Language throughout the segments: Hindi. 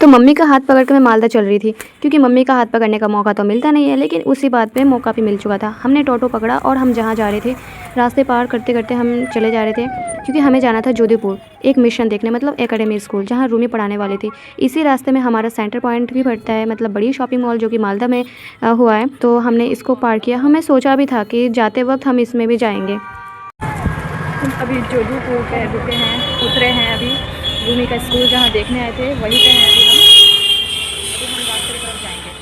तो मम्मी का हाथ पकड़ कर मैं मालदा चल रही थी, क्योंकि मम्मी का हाथ पकड़ने का मौका तो मिलता नहीं है, लेकिन उसी बात पे मौका भी मिल चुका था। हमने टोटो पकड़ा और हम जहाँ जा रहे थे, रास्ते पार करते करते हम चले जा रहे थे, क्योंकि हमें जाना था जोधपुर एक मिशन देखने, मतलब एकेडमी स्कूल जहाँ रूमी पढ़ाने वाली थी। इसी रास्ते में हमारा सेंटर पॉइंट भी पड़ता है, मतलब बड़ी शॉपिंग मॉल जो कि मालदा में हुआ है। तो हमने इसको पार किया। हमें सोचा भी था कि जाते वक्त हम इसमें भी जाएंगे। अभी जोधपुर पे रुके हैं, उतरे हैं। अभी रूमी का स्कूल जहाँ देखने आए थे वहीं पे हैं अभी हम रास्ते की तरफ जाएंगे।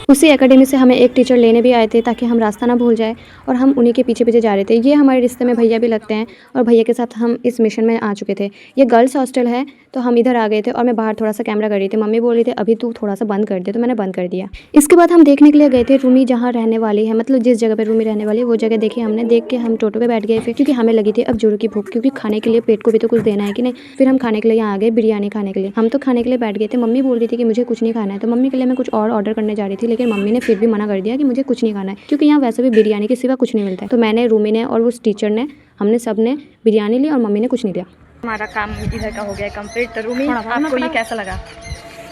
उसी एकेडमी से हमें एक टीचर लेने भी आए थे ताकि हम रास्ता ना भूल जाए, और हम उन्हीं के पीछे पीछे जा रहे थे। ये हमारे रिश्ते में भैया भी लगते हैं, और भैया के साथ हम इस मिशन में आ चुके थे। ये गर्ल्स हॉस्टल है, तो हम इधर आ गए थे और मैं बाहर थोड़ा सा कैमरा कर रही थी। मम्मी बोल रही थी अभी तू थोड़ा सा बंद कर दे, तो मैंने बंद कर दिया। इसके बाद हम देखने के लिए गए थे रूमी जहाँ रहने वाली है, मतलब जिस जगह पर रूमी रहने वाली है वो जगह देखी हमने। देख के हम टोटो पे बैठ गए फिर, क्योंकि हमें लगी थी अब जोरों की भूख, क्योंकि खाने के लिए पेट को भी तो कुछ देना है कि नहीं। फिर हम खाने के लिए यहाँ आ गए, बिरयानी खाने के लिए। हम तो खाने के लिए बैठ गए थे। मम्मी बोल रही थी कि मुझे कुछ नहीं खाना है, तो मम्मी के लिए मैं कुछ और ऑर्डर करने जा रही थी, लेकिन मम्मी ने फिर भी मना कर दिया कि मुझे कुछ नहीं खाना है, क्योंकि यहाँ वैसे भी बिरयानी के सिवा कुछ नहीं मिलता है। तो मैंने, रूमी ने और उस टीचर ने, हमने सब ने बिरयानी ली और मम्मी ने कुछ नहीं लिया। हमारा काम इधर का हो गया कंप्लीट। तो रूमी आपको ये कैसा लगा?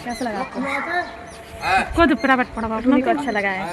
कैसा लगा आपको? रूमी को अच्छा लगा है।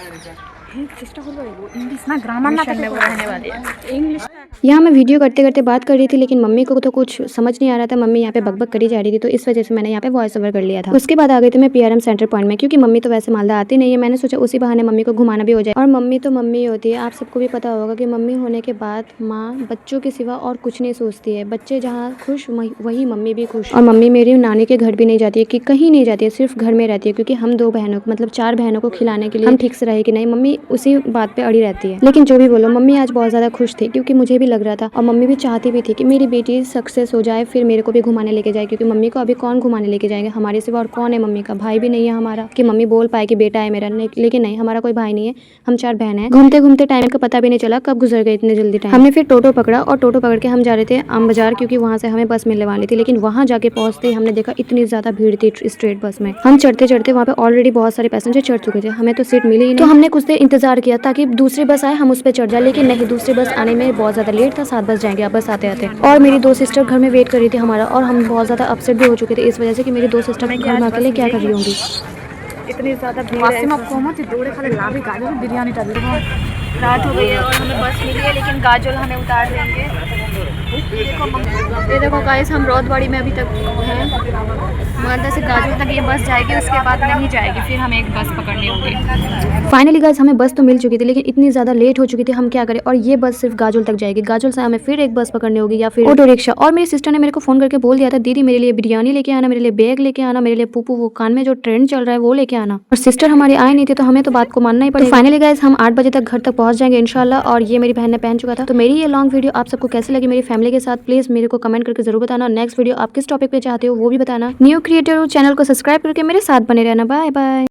इंग्लिश ना ग्रामर में वो रहने वाली है इंग्लिश। यहाँ मैं वीडियो करते करते बात कर रही थी, लेकिन मम्मी को तो कुछ समझ नहीं आ रहा था। मम्मी यहाँ पे बकबक करी जा रही थी, तो इस वजह से मैंने यहाँ पे वॉइस ओवर कर लिया था। उसके बाद आ गई थी मैं PRM सेंटर पॉइंट में, क्योंकि मम्मी तो वैसे मालदा आती नहीं है। मैंने सोचा उसी बहाने मम्मी को घुमाना भी हो जाए। और मम्मी तो मम्मी होती है, आप सबको भी पता होगा कि मम्मी होने के बाद माँ बच्चों के सिवा और कुछ नहीं सोचती है। बच्चे जहाँ खुश वही मम्मी भी खुश। और मम्मी मेरी नानी के घर भी नहीं जाती है, कि कहीं नहीं जाती है, सिर्फ घर में रहती है, क्योंकि हम 2 बहनों को, मतलब 4 बहनों को खिलाने के लिए हम ठीक से रहे कि नहीं, मम्मी उसी बात पे अड़ी रहती है। लेकिन जो भी बोलो, मम्मी आज बहुत ज़्यादा खुश थी, क्योंकि मुझे भी लग रहा था और मम्मी भी चाहती भी थी कि मेरी बेटी सक्सेस हो जाए, फिर मेरे को भी घुमाने लेके जाए, क्योंकि मम्मी को अभी कौन घुमाने लेके जाएंगे हमारे सिवा, और कौन है मम्मी का भाई भी नहीं है हमारा कि मम्मी बोल पाए कि बेटा है मेरा। लेकिन नहीं, हमारा कोई भाई नहीं है, हम 4 बहन हैं। घूमते घूमते टाइम का पता भी नहीं चला कब गुजर गए इतने जल्दी टाइम। हमने फिर टोटो पकड़ा और टोटो पकड़ के हम जा रहे थे आम बाजार, क्योंकि वहाँ से हमें बस मिलने वाली थी। लेकिन वहाँ जाके पहुँचते ही हमने देखा इतनी ज़्यादा भीड़ थी स्ट्रेट बस में। हम चढ़ते चढ़ते वहाँ पे ऑलरेडी बहुत सारे पैसेंजर चढ़ चुके थे, हमें तो सीट मिली ही नहीं। तो हमने कुछ देर इंतजार किया ताकि दूसरी बस आए, हम उस पर चढ़ जाए, लेकिन नहीं, दूसरी बस आने में बहुत ज़्यादा लेट था। 7 बज जाएंगे अब बस आते आते। और मेरी 2 सिस्टर घर में वेट कर रही थी हमारा, और हम बहुत ज़्यादा अपसेट भी हो चुके थे इस वजह से कि मेरी 2 सिस्टर घर में अकेले क्या कर रही होंगी। इतनी ज़्यादा भीड़ है। बिरयानी रात हो गई है और हमें बस मिली है, लेकिन गाजोल हमें उतार देंगे। ये देखो गाइस, हम रौदवाड़ी में अभी तक हैं। मालदा से गाजोल तक ये बस जाएगी, उसके बाद नहीं जाएगी, फिर हमें एक बस पकड़नी होगी। फाइनली गाइस हमें बस तो मिल चुकी थी, लेकिन इतनी ज़्यादा लेट हो चुकी थी, हम क्या करें। और ये बस सिर्फ गाजोल तक जाएगी, गाजोल से हमें फिर एक बस पकड़नी होगी या फिर ऑटो रिक्शा। और मेरी सिस्टर ने मेरे को फ़ोन करके बोल दिया था, दीदी मेरे लिए बिरयानी लेके आना, मेरे लिए बैग लेके आना, मेरे लिए पुप्पू वो कान में जो ट्रेंड चल रहा है वो लेके आना। और सिस्टर हमारी आई नहीं थी, तो हमें तो बात को मानना ही पड़ेगा। फाइनली गाइस हम 8 बजे तक घर तक पहुंच जाएंगे इंशाल्लाह। और ये मेरी बहन ने पहन चुका था। तो मेरी ये लॉन्ग वीडियो आप सबको कैसी लगी मेरी फैमिली के साथ, प्लीज़ मेरे को कमेंट करके जरूर बताना। नेक्स्ट वीडियो आप किस टॉपिक पे चाहते हो वो भी बताना। न्यू क्रिएटर हो, चैनल को सब्सक्राइब करके मेरे साथ बने रहना। Bye bye.